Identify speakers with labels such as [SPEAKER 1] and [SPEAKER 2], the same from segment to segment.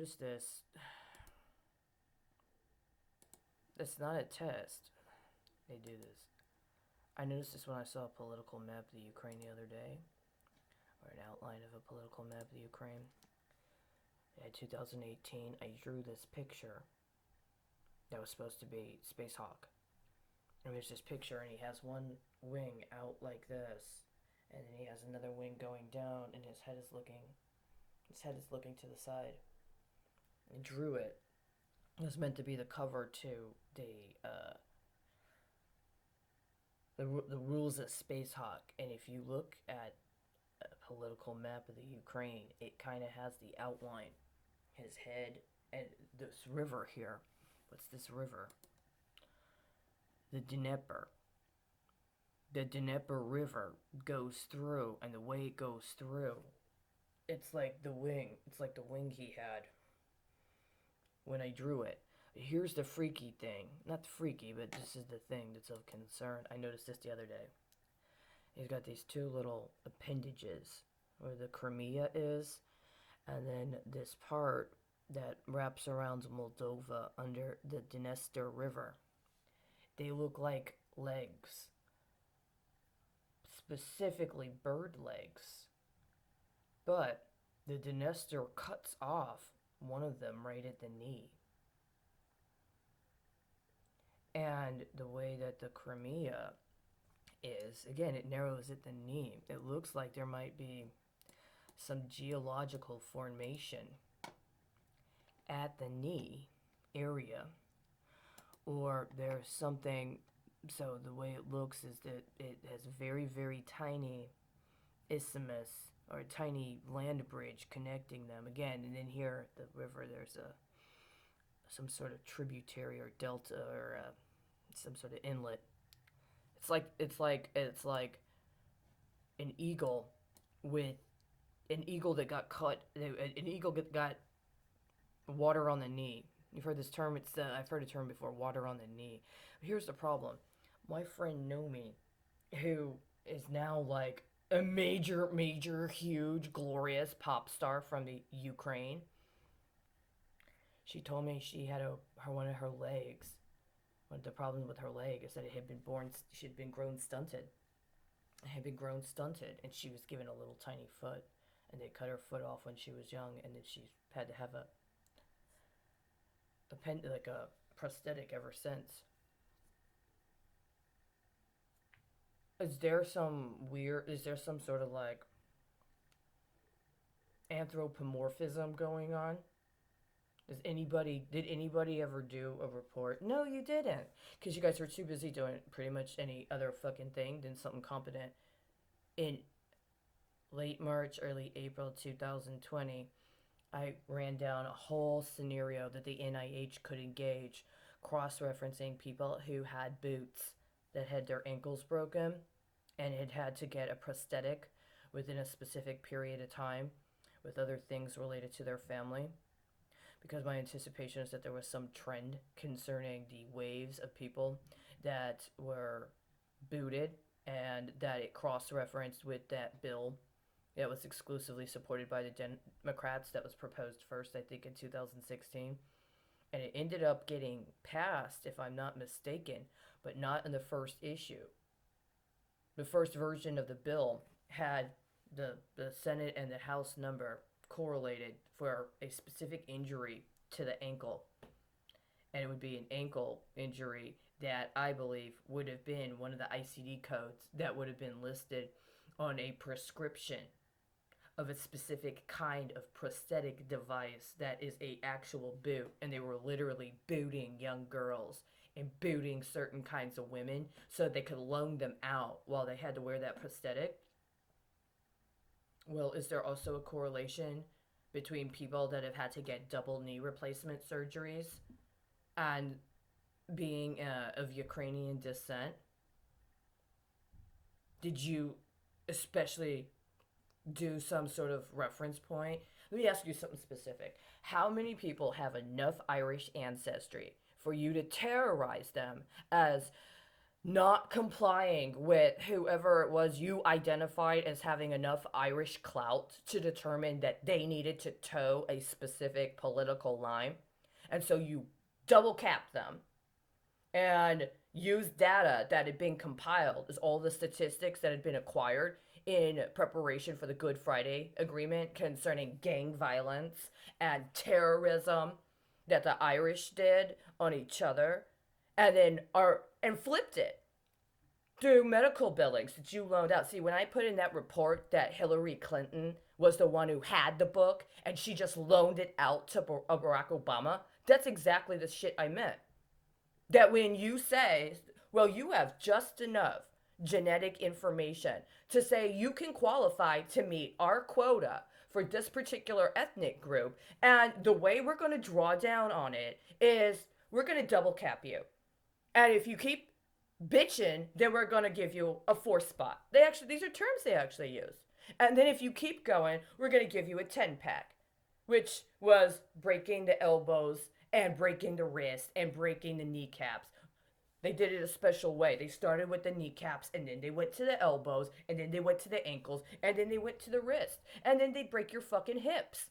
[SPEAKER 1] noticed this. It's not a test. They do this. I noticed this when I saw a political map of the Ukraine the other day, or an outline of a political map of the Ukraine. In 2018, I drew this picture that was supposed to be Space Hawk. And there's this picture, and he has one wing out like this, and then he has another wing going down, and his head is looking to the side. I drew it. It was meant to be the cover to the rules of Space Hawk. And if you look at a political map of the Ukraine, it kind of has the outline. His head and this river here. What's this river? The Dnieper. The Dnieper River goes through, and the way it goes through, it's like the wing. It's like the wing he had when I drew it. Here's the freaky thing. Not freaky, but this is the thing that's of concern. I noticed this the other day. He's got these two little appendages where the Crimea is, and then this part that wraps around Moldova under the Dniester River. They look like legs. Specifically bird legs. But the Dniester cuts off one of them right at the knee. And the way that the Crimea is, again, it narrows at the knee. It looks like there might be some geological formation at the knee area, or there's something. So the way it looks is that it has very, very tiny isthmus or a tiny land bridge connecting them again. And then here at the river, there's some sort of tributary or delta or some sort of inlet. It's like an eagle with an eagle that got cut. An eagle got water on the knee. You've heard this term. I've heard a term before, water on the knee. Here's the problem. My friend Nomi, who is now like a major, huge, glorious pop star from the Ukraine, she told me she had one of her legs. One of the problems with her leg is that she had been grown stunted. It had been grown stunted, and she was given a little tiny foot, and they cut her foot off when she was young, and then she had to have a prosthetic ever since. Is there some sort of like anthropomorphism going on? Did anybody ever do a report? No, you didn't. Because you guys were too busy doing pretty much any other fucking thing than something competent. In late March, early April 2020, I ran down a whole scenario that the NIH could engage, cross-referencing people who had boots that had their ankles broken and had to get a prosthetic within a specific period of time with other things related to their family. Because my anticipation is that there was some trend concerning the waves of people that were booted, and that it cross-referenced with that bill that was exclusively supported by the Democrats that was proposed first, I think, in 2016. And it ended up getting passed, if I'm not mistaken, but not in the first issue. The first version of the bill had the Senate and the House number correlated for a specific injury to the ankle. And it would be an ankle injury that I believe would have been one of the ICD codes that would have been listed on a prescription of a specific kind of prosthetic device that is a actual boot. And they were literally booting young girls and booting certain kinds of women so they could loan them out while they had to wear that prosthetic. Well, is there also a correlation between people that have had to get double knee replacement surgeries and being of Ukrainian descent? Did you especially do some sort of reference point? Let me ask you something specific. How many people have enough Irish ancestry for you to terrorize them as not complying with whoever it was you identified as having enough Irish clout to determine that they needed to toe a specific political line. And so you double cap them and use data that had been compiled as all the statistics that had been acquired in preparation for the Good Friday Agreement concerning gang violence and terrorism that the Irish did on each other, and flipped it through medical billings that you loaned out. See, when I put in that report that Hillary Clinton was the one who had the book and she just loaned it out to Barack Obama, that's exactly the shit I meant. That when you say, well, you have just enough genetic information to say you can qualify to meet our quota for this particular ethnic group, and the way we're going to draw down on it is we're going to double cap you. And if you keep bitching, then we're going to give you a fourth spot. These are terms they actually use. And then if you keep going, we're going to give you a 10 pack, which was breaking the elbows and breaking the wrist and breaking the kneecaps. They did it a special way. They started with the kneecaps, and then they went to the elbows, and then they went to the ankles, and then they went to the wrist, and then they break your fucking hips.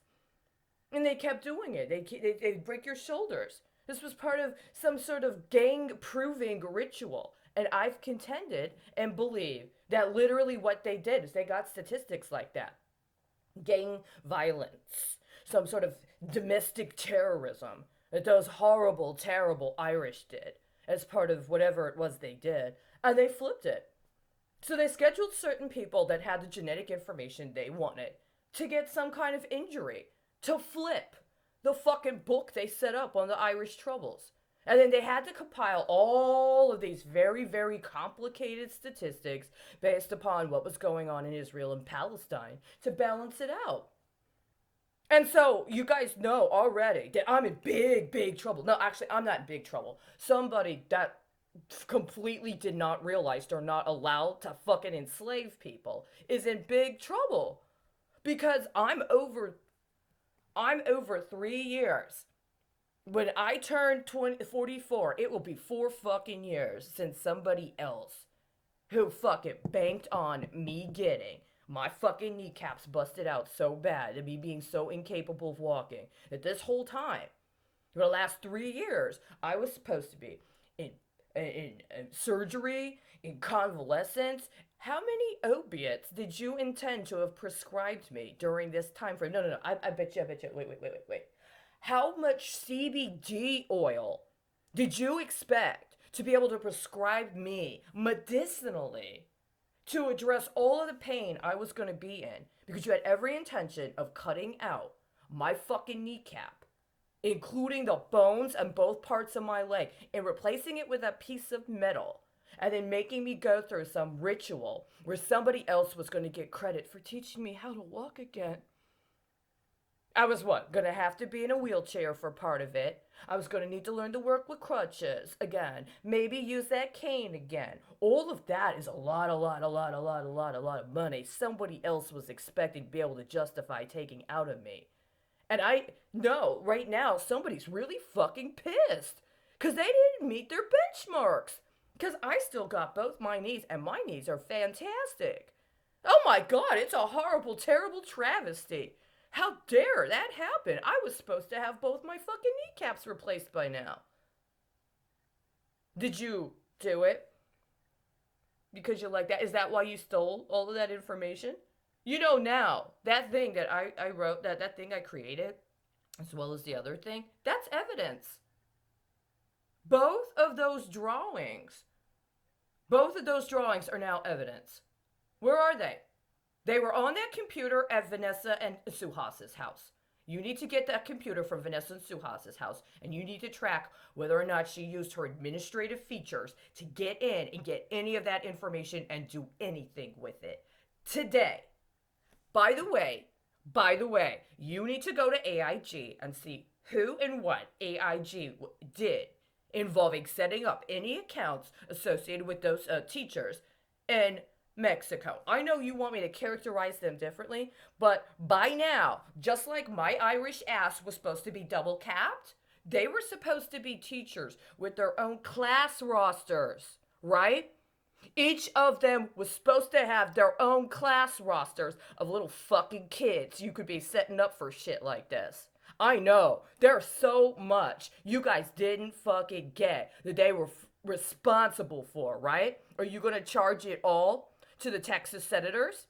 [SPEAKER 1] And they kept doing it. They break your shoulders. This was part of some sort of gang-proving ritual. And I've contended and believe that literally what they did is they got statistics like that. Gang violence, some sort of domestic terrorism that those horrible, terrible Irish did as part of whatever it was they did, and they flipped it. So they scheduled certain people that had the genetic information they wanted to get some kind of injury, to flip the fucking book they set up on the Irish Troubles. And then they had to compile all of these very, very complicated statistics based upon what was going on in Israel and Palestine to balance it out. And so you guys know already that I'm in big, big trouble. No, actually, I'm not in big trouble. Somebody that completely did not realize they're not allowed to fucking enslave people is in big trouble. Because I'm over 3 years. When I turn 44, it will be 4 fucking years since somebody else who fucking banked on me getting my fucking kneecaps busted out so bad and me being so incapable of walking that this whole time, for the last 3 years, I was supposed to be in surgery, in convalescence. How many opiates did you intend to have prescribed me during this time frame? No. I bet you. Wait. How much CBD oil did you expect to be able to prescribe me medicinally to address all of the pain I was going to be in? Because you had every intention of cutting out my fucking kneecap, including the bones and both parts of my leg, and replacing it with a piece of metal, and then making me go through some ritual where somebody else was going to get credit for teaching me how to walk again. I was going to have to be in a wheelchair for part of it. I was going to need to learn to work with crutches again. Maybe use that cane again. All of that is a lot of money somebody else was expecting to be able to justify taking out of me. And I know right now somebody's really fucking pissed because they didn't meet their benchmarks. Because I still got both my knees, and my knees are fantastic. Oh my God, it's a horrible, terrible travesty. How dare that happen? I was supposed to have both my fucking kneecaps replaced by now. Did you do it? Because you like that? Is that why you stole all of that information? You know now, that thing that I wrote, that thing I created, as well as the other thing, that's evidence. Both of those drawings are now evidence. Where are they? They were on that computer at Vanessa and Suhas's house. You need to get that computer from Vanessa and Suhas's house, and you need to track whether or not she used her administrative features to get in and get any of that information and do anything with it. Today. By the way, you need to go to AIG and see who and what AIG did involving setting up any accounts associated with those teachers in Mexico. I know you want me to characterize them differently, but by now, just like my Irish ass was supposed to be double capped, they were supposed to be teachers with their own class rosters. right? Each of them was supposed to have their own class rosters of little fucking kids you could be setting up for shit like this. I know, there's so much you guys didn't fucking get that they were responsible for, right? Are you gonna charge it all to the Texas senators?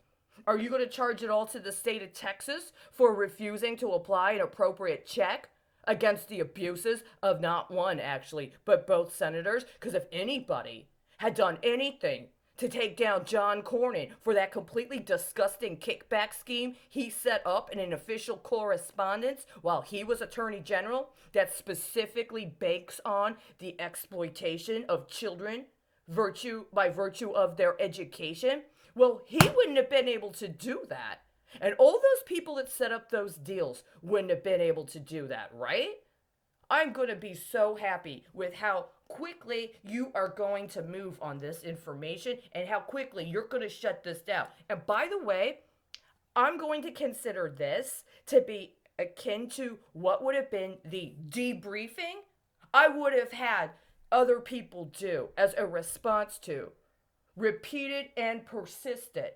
[SPEAKER 1] Are you gonna charge it all to the state of Texas for refusing to apply an appropriate check against the abuses of not one, actually, but both senators? Because if anybody had done anything to take down John Cornyn for that completely disgusting kickback scheme he set up in an official correspondence while he was Attorney General that specifically banks on the exploitation of children by virtue of their education, well, he wouldn't have been able to do that. And all those people that set up those deals wouldn't have been able to do that, right? I'm going to be so happy with how quickly you are going to move on this information and how quickly you're going to shut this down. And by the way, I'm going to consider this to be akin to what would have been the debriefing I would have had other people do as a response to repeated and persistent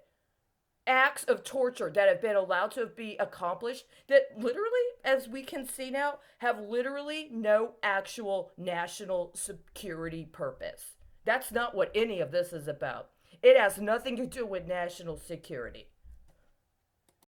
[SPEAKER 1] acts of torture that have been allowed to be accomplished that literally, as we can see now, have literally no actual national security purpose. That's not what any of this is about. It has nothing to do with national security.